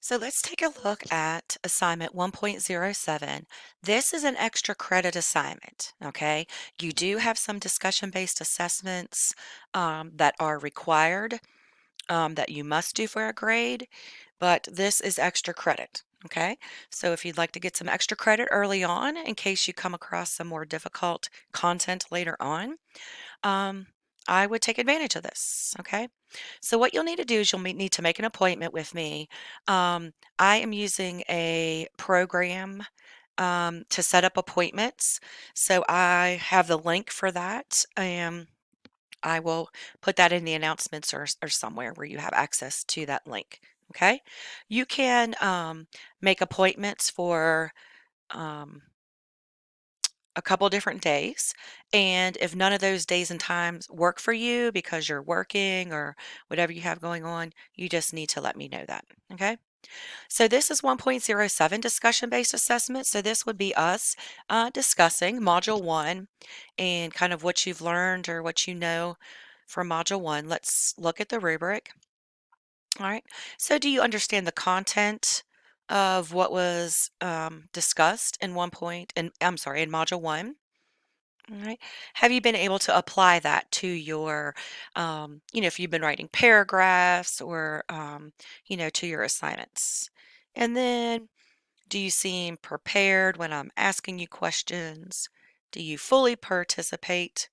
So let's take a look at assignment 1.07. This is an extra credit assignment, okay? You do have some discussion-based assessments that are required that you must do for a grade, but this is extra credit, okay? So if you'd like to get some extra credit early on in case you come across some more difficult content later on, um, I would take advantage of this, okay? So what you'll need to do is you'll need to make an appointment with me. I am using a program to set up appointments. So I have the link for that, and I will put that in the announcements or somewhere where you have access to that link. Okay. You can make appointments for um, a couple different days. And if none of those days and times work for you because you're working or whatever you have going on, you just need to let me know that. Okay. So this is 1.07 discussion-based assessment. So this would be us discussing Module 1 and kind of what you've learned or what you know from Module 1. Let's look at the rubric. All right. So do you understand the content of what was discussed in in Module 1? All right. Have you been able to apply that to your, if you've been writing paragraphs or, to your assignments? And then, do you seem prepared when I'm asking you questions? Do you fully participate?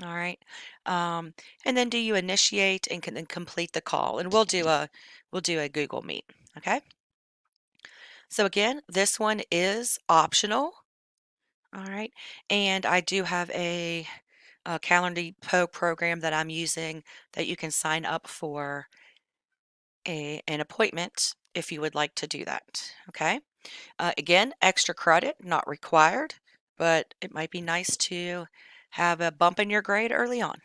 All right. And then, do you initiate and can then complete the call? And we'll do a Google Meet. Okay. So again, this one is optional. All right. And I do have a Calendly program that I'm using that you can sign up for an appointment if you would like to do that. Okay. Again, extra credit, not required, but it might be nice to have a bump in your grade early on.